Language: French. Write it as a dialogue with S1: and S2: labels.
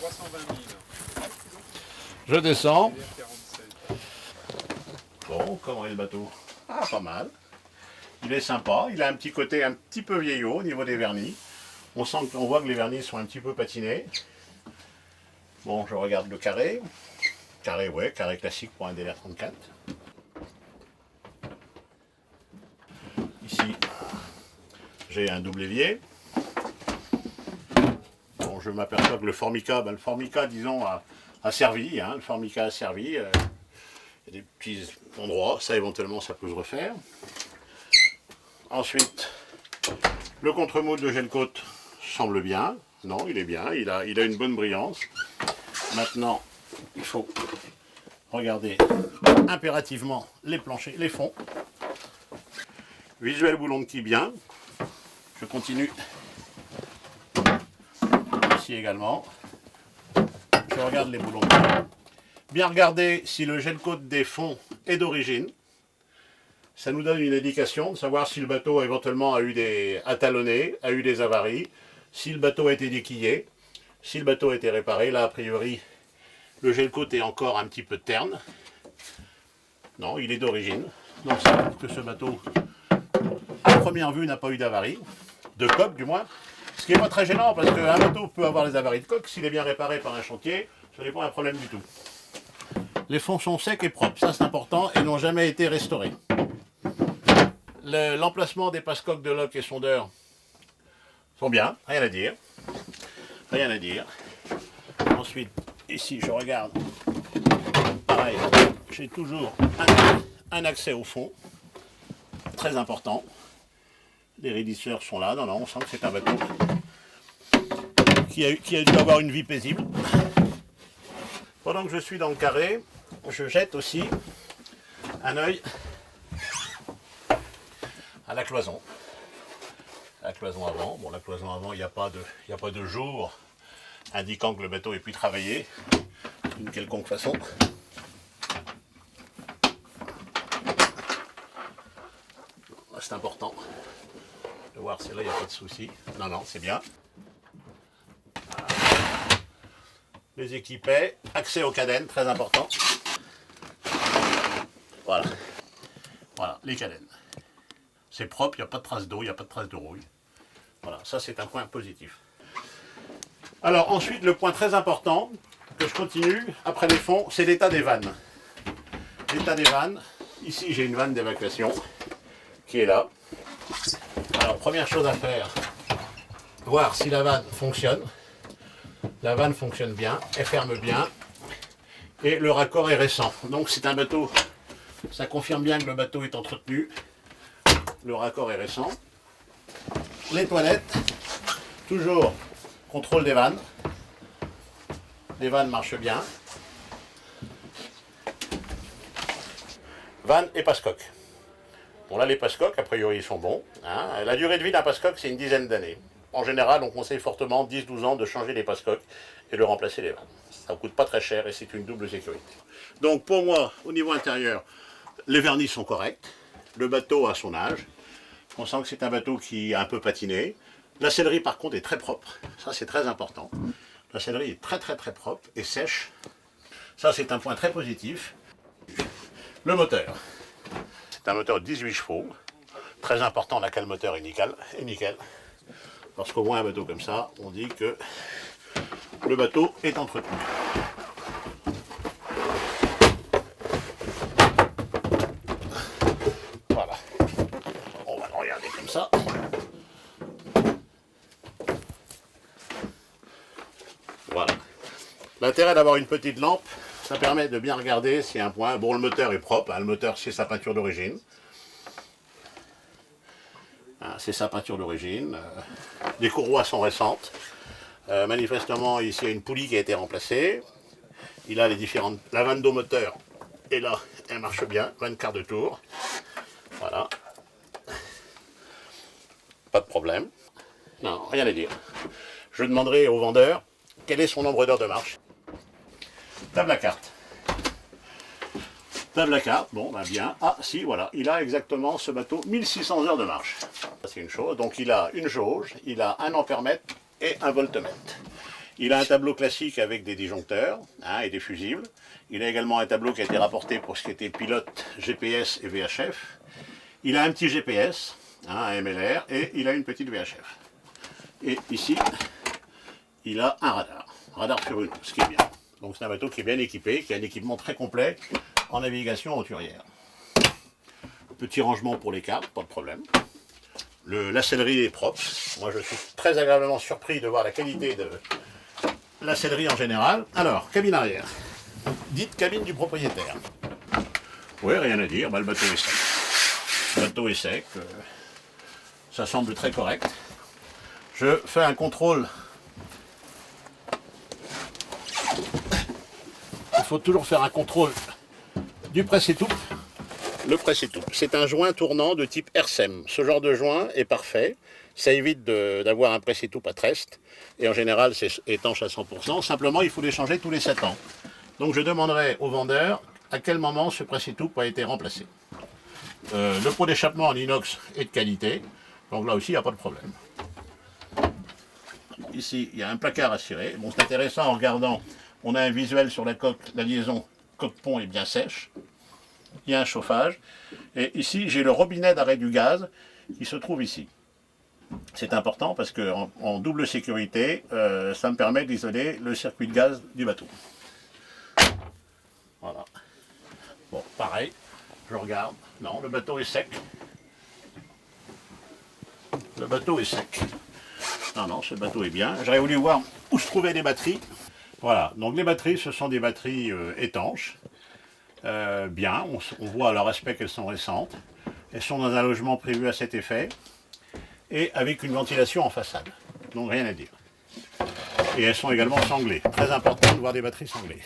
S1: 320 000.
S2: Je descends.
S1: VR47.
S2: Bon, comment est le bateau? Ah, pas mal. Il est sympa. Il a un petit côté un petit peu vieillot au niveau des vernis. On voit que les vernis sont un petit peu patinés. Bon, je regarde le carré. Carré, ouais, carré classique pour un DLR34. Ici, j'ai un double évier. Bon, je m'aperçois que le Formica, disons, a servi. Hein, le Formica a servi. Il y a des petits endroits, ça éventuellement ça peut se refaire. Ensuite, le contre-moule de gel-coat semble bien. Non, il est bien, il a une bonne brillance. Maintenant, il faut regarder impérativement les planchers, les fonds. Visuel boulon de quille bien. Je continue. Ici également. Je regarde les boulons de quille. Bien regarder si le gel-coat des fonds est d'origine. Ça nous donne une indication de savoir si le bateau éventuellement a eu des talonné, a eu des avaries, si le bateau a été déquillé, si le bateau a été réparé. Là, a priori, le gel-coat est encore un petit peu terne. Non, il est d'origine. Donc ça prouve que ce bateau, à première vue, n'a pas eu d'avarie, de coque du moins. Ce qui n'est pas très gênant parce qu'un bateau peut avoir des avaries de coque. S'il est bien réparé par un chantier, ce n'est pas un problème du tout. Les fonds sont secs et propres, ça c'est important, et n'ont jamais été restaurés. L'emplacement des passe-coques de lock et sondeur sont bien, rien à dire. Rien à dire. Ensuite, ici je regarde. Pareil, j'ai toujours un accès au fond. Très important. Les raidisseurs sont là. Non, non, on sent que c'est un bateau qui a dû avoir une vie paisible. Pendant que je suis dans le carré, je jette aussi un œil à la cloison. La cloison avant. Bon, la cloison avant, il n'y a pas de jour indiquant que le bateau est plus travaillé d'une quelconque façon. C'est important de voir si là il n'y a pas de souci. Non, non, c'est bien. Les équipets, accès aux cadennes, très important. Voilà. Voilà, les cadennes. C'est propre, il n'y a pas de traces d'eau, il n'y a pas de traces de rouille. Voilà, ça c'est un point positif. Alors ensuite, le point très important, que je continue, après les fonds, c'est l'état des vannes. L'état des vannes, ici j'ai une vanne d'évacuation qui est là. Alors première chose à faire, voir si la vanne fonctionne. La vanne fonctionne bien, elle ferme bien, et le raccord est récent. Donc c'est un bateau, ça confirme bien que le bateau est entretenu. Le raccord est récent. Les toilettes, toujours contrôle des vannes. Les vannes marchent bien. Vannes et passe-coque. Bon là les passe-coques, a priori ils sont bons. Hein. La durée de vie d'un passe-coque c'est une dizaine d'années. En général on conseille fortement 10-12 ans de changer les passe-coques et de remplacer les vannes. Ça ne coûte pas très cher et c'est une double sécurité. Donc pour moi, au niveau intérieur, les vernis sont corrects. Le bateau a son âge. On sent que c'est un bateau qui a un peu patiné. La sellerie par contre est très propre. Ça c'est très important. La sellerie est très propre et sèche. Ça c'est un point très positif. Le moteur. C'est un moteur de 18 chevaux. Très important, la cale moteur est nickel. Parce qu'au moins un bateau comme ça, on dit que le bateau est entretenu. Voilà. On va le regarder comme ça. Voilà. L'intérêt d'avoir une petite lampe, ça permet de bien regarder s'il y a un point. Bon, le moteur est propre, hein, le moteur c'est sa peinture d'origine. C'est sa peinture d'origine. Les courroies sont récentes. Manifestement, ici, il y a une poulie qui a été remplacée. Il a les différentes... La vanne d'eau moteur est là, elle marche bien. 20 quarts de tour. Voilà. Pas de problème. Non, rien à dire. Je demanderai au vendeur quel est son nombre d'heures de marche. Table à carte. Table à carte, bon, ben bien. Ah, si, voilà, il a exactement ce bateau 1600 heures de marche. C'est une chose. Donc il a une jauge, il a un ampèremètre et un voltmètre. Il a un tableau classique avec des disjoncteurs hein, et des fusibles. Il a également un tableau qui a été rapporté pour ce qui était pilote, GPS et VHF. Il a un petit GPS, hein, un MLR, et il a une petite VHF. Et ici, il a un radar sur une, ce qui est bien. Donc c'est un bateau qui est bien équipé, qui a un équipement très complet en navigation hauturière. Petit rangement pour les cartes, pas de problème. La sellerie est propre. Moi je suis très agréablement surpris de voir la qualité de la sellerie en général. Alors, cabine arrière. Dite cabine du propriétaire. Oui, rien à dire, bah, le bateau est sec. Le bateau est sec, ça semble très correct. Je fais un contrôle. Il faut toujours faire un contrôle du presse-étoupe. Le presse-étoupe, c'est un joint tournant de type RSEM. Ce genre de joint est parfait. Ça évite d'avoir un presse-étoupe à treste. Et en général, c'est étanche à 100%. Simplement, il faut les changer tous les 7 ans. Donc je demanderai au vendeur à quel moment ce presse-étoupe a été remplacé. Le pot d'échappement en inox est de qualité. Donc là aussi, il n'y a pas de problème. Ici, il y a un placard à cirer. Bon, c'est intéressant en regardant. On a un visuel sur la coque. La liaison coque-pont est bien sèche. Il y a un chauffage. Et ici, j'ai le robinet d'arrêt du gaz qui se trouve ici. C'est important parce qu'en double sécurité, ça me permet d'isoler le circuit de gaz du bateau. Voilà. Bon, pareil, je regarde. Non, le bateau est sec. Le bateau est sec. Non, ce bateau est bien. J'aurais voulu voir où se trouvaient les batteries. Voilà, donc les batteries, ce sont des batteries étanches. Bien, on voit à leur aspect qu'elles sont récentes. Elles sont dans un logement prévu à cet effet. Et avec une ventilation en façade. Donc rien à dire. Et elles sont également sanglées. Très important de voir des batteries sanglées.